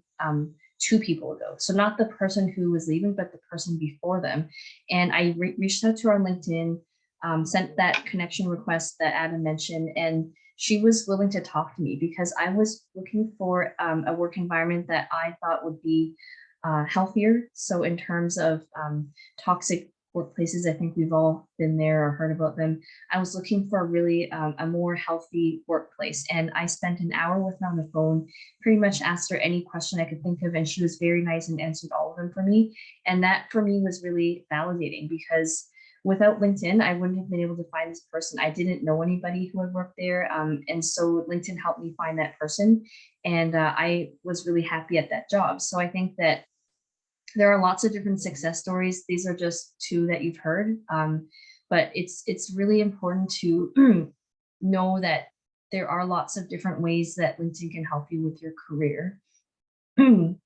2 people ago. So not the person who was leaving, but the person before them. And I reached out to her on LinkedIn, sent that connection request that Adam mentioned, and she was willing to talk to me because I was looking for a work environment that I thought would be healthier. So in terms of toxic workplaces, I think we've all been there or heard about them. I was looking for really a more healthy workplace, and I spent an hour with her on the phone, pretty much asked her any question I could think of, and she was very nice and answered all of them for me. And that for me was really validating because without LinkedIn, I wouldn't have been able to find this person. I didn't know anybody who had worked there. And so LinkedIn helped me find that person. And I was really happy at that job. So I think that there are lots of different success stories. These are just 2 that you've heard. But it's really important to know that there are lots of different ways that LinkedIn can help you with your career. And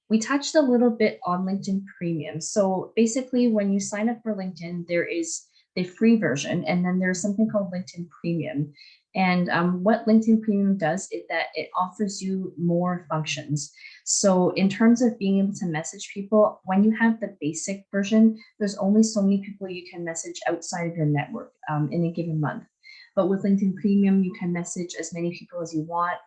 we touched a little bit on LinkedIn Premium. So basically, when you sign up for LinkedIn, there is the free version, and then there's something called LinkedIn Premium. And what LinkedIn Premium does is that it offers you more functions. So in terms of being able to message people, when you have the basic version, there's only so many people you can message outside of your network in a given month. But with LinkedIn Premium, you can message as many people as you want.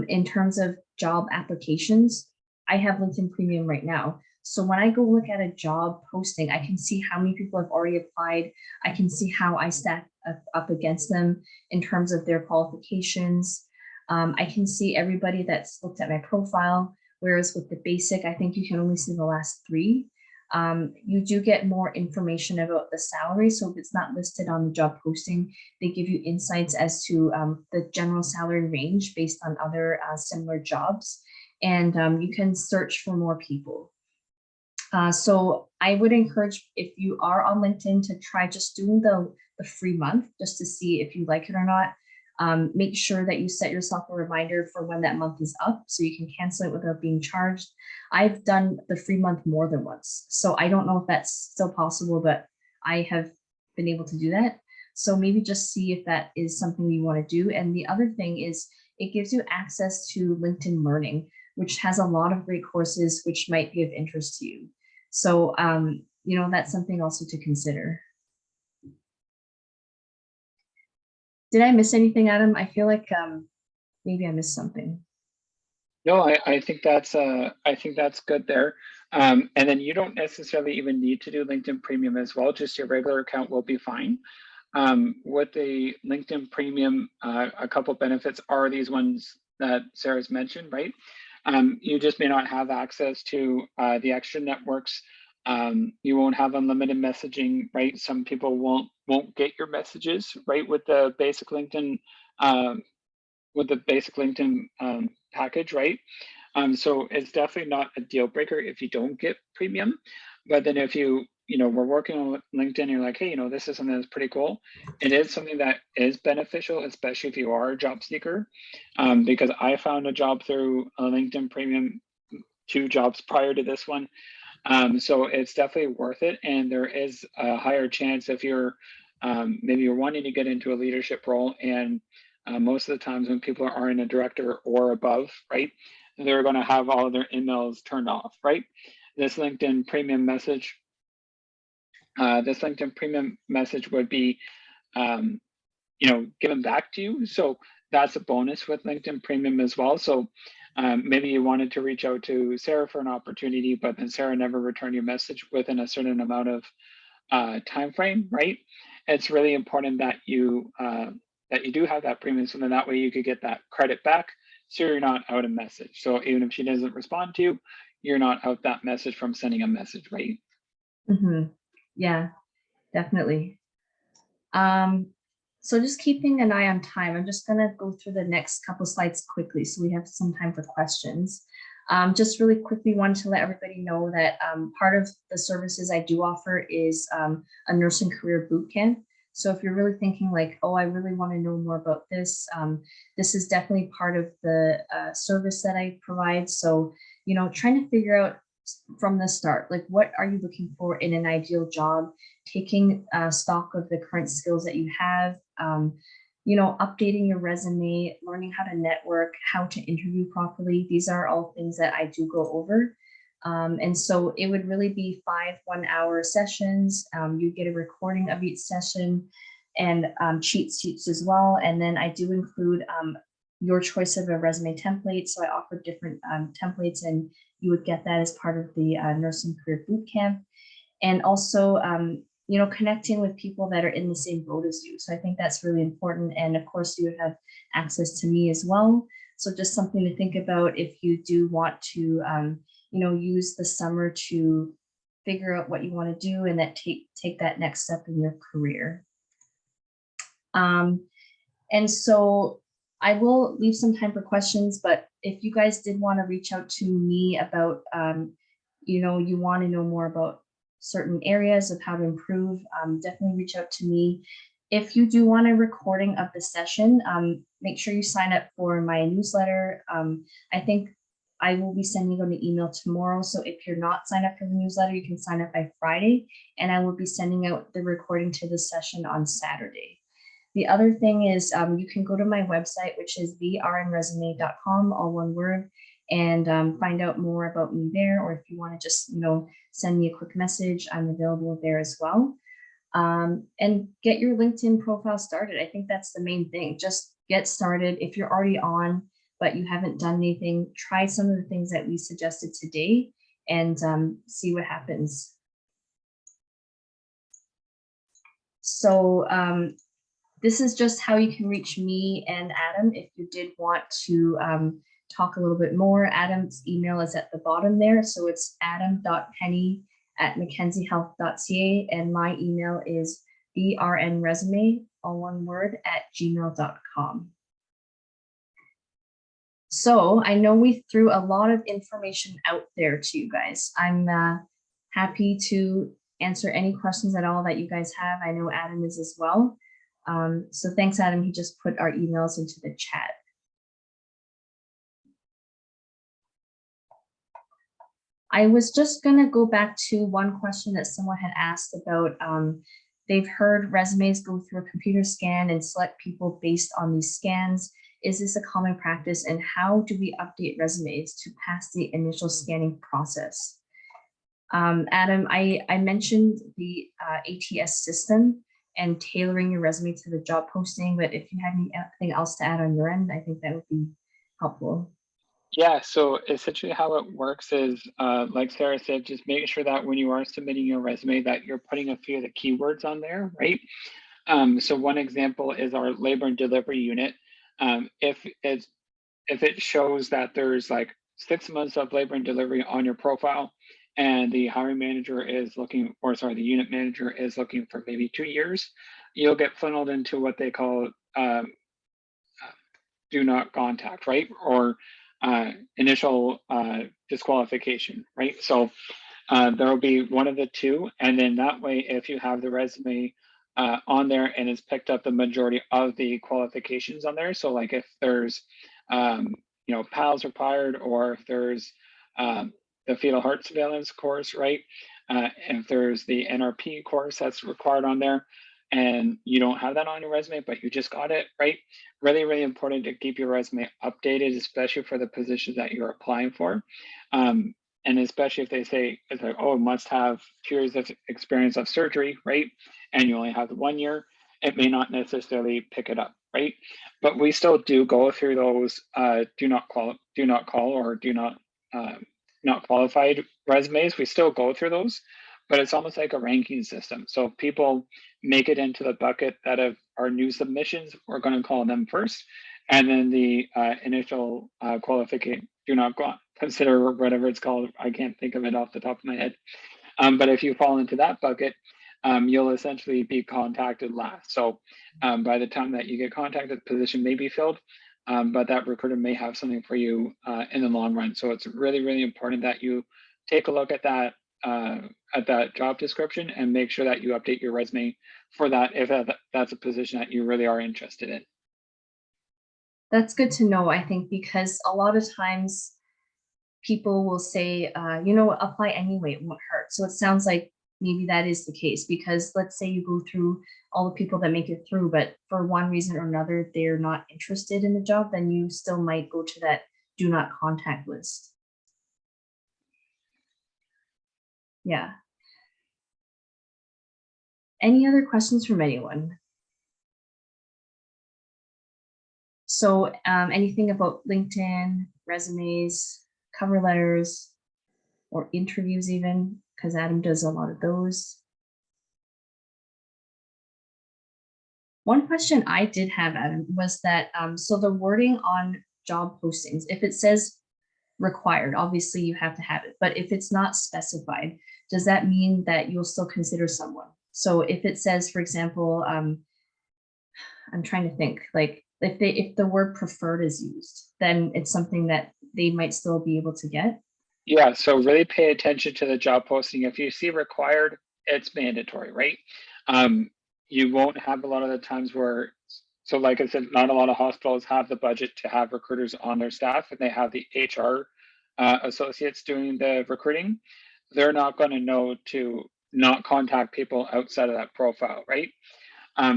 In terms of job applications, I have LinkedIn Premium right now. So when I go look at a job posting, I can see how many people have already applied. I can see how I stack up against them in terms of their qualifications. I can see everybody that's looked at my profile, whereas with the basic, I think you can only see the last 3. You do get more information about the salary. So if it's not listed on the job posting, they give you insights as to the general salary range based on other similar jobs. And you can search for more people. So I would encourage, if you are on LinkedIn, to try just doing the the free month just to see if you like it or not. Make sure that you set yourself a reminder for when that month is up so you can cancel it without being charged. I've done the free month more than once, so I don't know if that's still possible, but I have been able to do that. So maybe just see if that is something you want to do. And the other thing is it gives you access to LinkedIn Learning, which has a lot of great courses which might be of interest to you. So, you know, that's something also to consider. Did I miss anything, Adam? I feel like maybe I missed something. No, I think that's good there. And then you don't necessarily even need to do LinkedIn Premium as well. Just your regular account will be fine. With the LinkedIn Premium, a couple benefits are these ones that Sarah's mentioned, right? You just may not have access to the extra networks. You won't have unlimited messaging, right? Some people won't get your messages, right, with the basic LinkedIn package, right? So it's definitely not a deal breaker if you don't get premium. But then if you we're working on LinkedIn, and you're like, hey, this is something that's pretty cool. It is something that is beneficial, especially if you are a job seeker, because I found a job through LinkedIn Premium 2 jobs prior to this one. So it's definitely worth it. And there is a higher chance if you're maybe you're wanting to get into a leadership role, and most of the times when people are in a director or above, right, they're going to have all of their emails turned off, right? This LinkedIn Premium message would be, given back to you. So that's a bonus with LinkedIn Premium as well. So maybe you wanted to reach out to Sarah for an opportunity, but then Sarah never returned your message within a certain amount of time frame, right? It's really important that you do have that premium, so then that way you could get that credit back, so you're not out a message. So even if she doesn't respond to you, you're not out that message from sending a message, right? Mm-hmm. Yeah, definitely. So just keeping an eye on time, I'm just gonna go through the next couple slides quickly so we have some time for questions. Just really quickly wanted to let everybody know that part of the services I do offer is a nursing career boot camp. So if you're really thinking like, oh, I really want to know more about this, this is definitely part of the service that I provide. So, trying to figure out from the start, like what are you looking for in an ideal job, taking stock of the current skills that you have, updating your resume, learning how to network, how to interview properly. These are all things that I do go over. And so it would really be 5 1-hour sessions. You get a recording of each session and cheat sheets as well. And then I do include your choice of a resume template. So I offer different templates, and you would get that as part of the nursing career bootcamp. And also, connecting with people that are in the same boat as you. So I think that's really important. And of course, you would have access to me as well. So just something to think about if you do want to, use the summer to figure out what you want to do and that take that next step in your career. And so I will leave some time for questions, but if you guys did want to reach out to me about, you want to know more about certain areas of how to improve, definitely reach out to me. If you do want a recording of the session, make sure you sign up for my newsletter. I think I will be sending you an email tomorrow. So if you're not signed up for the newsletter, you can sign up by Friday, and I will be sending out the recording to the session on Saturday. The other thing is you can go to my website, which is thernresume.com, all one word, and find out more about me there. Or if you want to just, send me a quick message, I'm available there as well. And get your LinkedIn profile started. I think that's the main thing. Just get started. If you're already on, but you haven't done anything, try some of the things that we suggested today and see what happens. So this is just how you can reach me and Adam if you did want to talk a little bit more. Adam's email is at the bottom there. So it's adam.penny@mackenziehealth.ca, and my email is brnresume, all one word, @gmail.com. So I know we threw a lot of information out there to you guys. I'm happy to answer any questions at all that you guys have. I know Adam is as well. So thanks, Adam. He just put our emails into the chat. I was just going to go back to one question that someone had asked about. They've heard resumes go through a computer scan and select people based on these scans. Is this a common practice, and how do we update resumes to pass the initial scanning process? Adam, I mentioned the ATS system and tailoring your resume to the job posting, but if you had anything else to add on your end, I think that would be helpful. Yeah, so essentially how it works is, like Sarah said, just making sure that when you are submitting your resume that you're putting a few of the keywords on there, right? So one example is our labor and delivery unit. If it shows that there's like 6 months of labor and delivery on your profile, and the hiring manager is looking, or sorry, the unit manager is looking for maybe 2 years, you'll get funneled into what they call do not contact, right? Or initial disqualification, right? So there will be one of the two, and then that way, if you have the resume on there and it's picked up the majority of the qualifications on there, so like if there's PALS required, or if there's the fetal heart surveillance course, right? If there's the NRP course that's required on there, and you don't have that on your resume, but you just got it, right? Really, really important to keep your resume updated, especially for the positions that you're applying for. And especially if they say, it's like, oh, must have 2 years of experience of surgery, right? And you only have the 1 year, it may not necessarily pick it up, right? But we still do go through those do not call, or do not not qualified resumes. We still go through those, but it's almost like a ranking system. So if people make it into the bucket that are new submissions, we're going to call them first. And then the initial qualification, do not consider, whatever it's called. I can't think of it off the top of my head. But if you fall into that bucket, you'll essentially be contacted last. So by the time that you get contacted, the position may be filled, but that recruiter may have something for you in the long run. So it's really, really important that you take a look at that job description and make sure that you update your resume for that if that's a position that you really are interested in. That's good to know, I think, because a lot of times people will say, apply anyway, it won't hurt. So it sounds like maybe that is the case, because let's say you go through all the people that make it through, but for one reason or another, they're not interested in the job, then you still might go to that do not contact list. Yeah. Any other questions from anyone? So anything about LinkedIn, resumes, cover letters, or interviews even, because Adam does a lot of those. One question I did have, Adam, was that, so the wording on job postings, if it says required, obviously you have to have it, but if it's not specified, does that mean that you'll still consider someone? So if it says, for example, I'm trying to think, like if the word preferred is used, then it's something that they might still be able to get. Yeah, so really pay attention to the job posting. If you see required, it's mandatory, right? You won't have a lot of the times where, so like I said, not a lot of hospitals have the budget to have recruiters on their staff, and they have the HR associates doing the recruiting. They're not going to know to not contact people outside of that profile, right?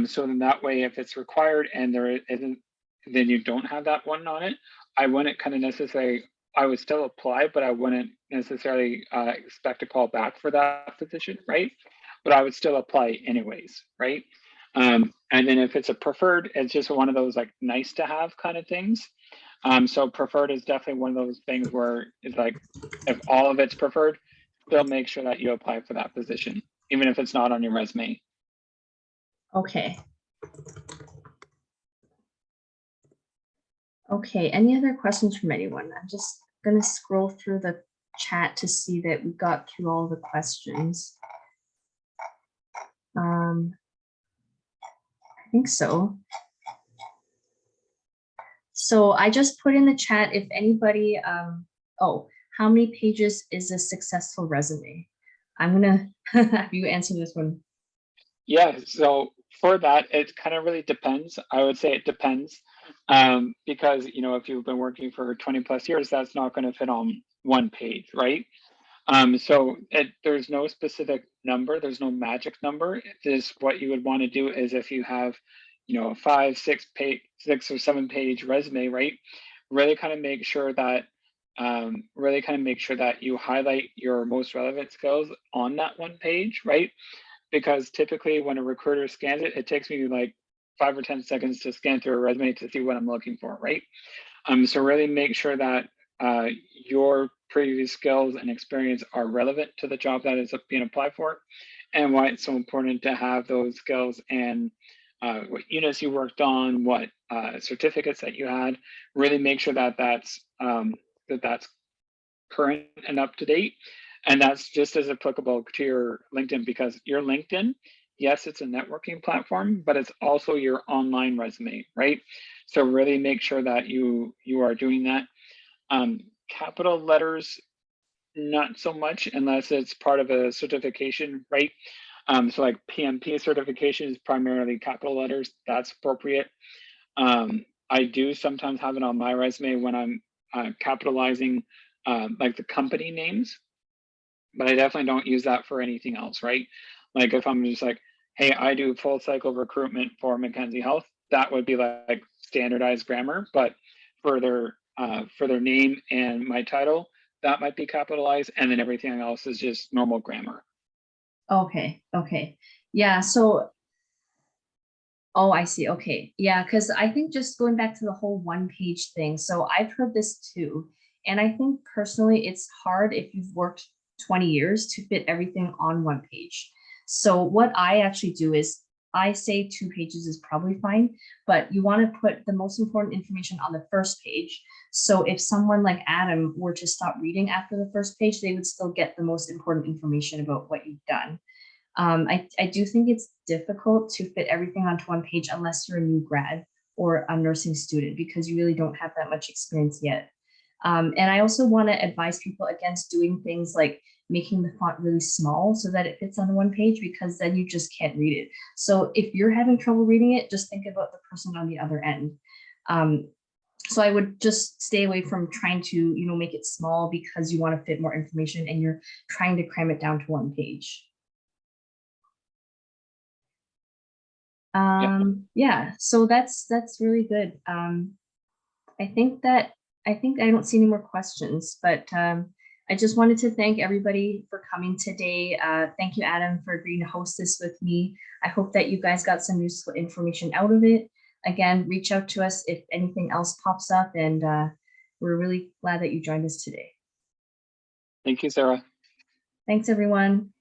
So then that way, if it's required and there isn't, then you don't have that one on it. I wouldn't kind of necessarily, I would still apply, but I wouldn't necessarily expect a call back for that position, right? But I would still apply anyways, right? And then if it's a preferred, it's just one of those like nice to have kind of things. So preferred is definitely one of those things where it's like, if all of it's preferred, still make sure that you apply for that position, even if it's not on your resume. Okay. Okay, any other questions from anyone? I'm just gonna scroll through the chat to see that we got through all the questions. I think so. So I just put in the chat if anybody, how many pages is a successful resume? I'm gonna have you answer this one. Yeah, so for that, it kind of really depends. I would say it depends, because if you've been working for 20 plus years, that's not going to fit on one page, right? There's no specific number. There's no magic number. Just what you would want to do is if you have, a 6 or 7 page resume, right? Really kind of make sure that you highlight your most relevant skills on that one page, right? Because typically when a recruiter scans it, it takes me like 5 or 10 seconds to scan through a resume to see what I'm looking for, right? So really make sure that your previous skills and experience are relevant to the job that is being applied for, and why it's so important to have those skills and what units you worked on, what certificates that you had. Really make sure that that's current and up to date. And that's just as applicable to your LinkedIn, because your LinkedIn, yes, it's a networking platform, but it's also your online resume, right? So really make sure that you are doing that. Capital letters, not so much unless it's part of a certification, right? So like PMP certification is primarily capital letters. That's appropriate. I do sometimes have it on my resume when I'm capitalizing like the company names, but I definitely don't use that for anything else, right? Like if I'm just like, hey, I do full cycle recruitment for Mackenzie Health, that would be like standardized grammar, but for their name and my title, that might be capitalized, and then everything else is just normal grammar. Okay, okay. Yeah, so, oh, I see. Okay. Yeah, because I think just going back to the whole one page thing. So I've heard this too. And I think personally, it's hard if you've worked 20 years to fit everything on one page. So what I actually do is I say 2 pages is probably fine, but you want to put the most important information on the first page. So if someone like Adam were to stop reading after the first page, they would still get the most important information about what you've done. I do think it's difficult to fit everything onto one page unless you're a new grad or a nursing student, because you really don't have that much experience yet. And I also want to advise people against doing things like making the font really small so that it fits on one page, because then you just can't read it. So if you're having trouble reading it, just think about the person on the other end. So I would just stay away from trying to, make it small because you want to fit more information and you're trying to cram it down to one page. Yeah, so that's really good. I think I don't see any more questions, but I just wanted to thank everybody for coming today. Thank you, Adam, for agreeing to host this with me. I hope that you guys got some useful information out of it. Again, reach out to us if anything else pops up, and we're really glad that you joined us today. Thank you, Sarah. Thanks, everyone.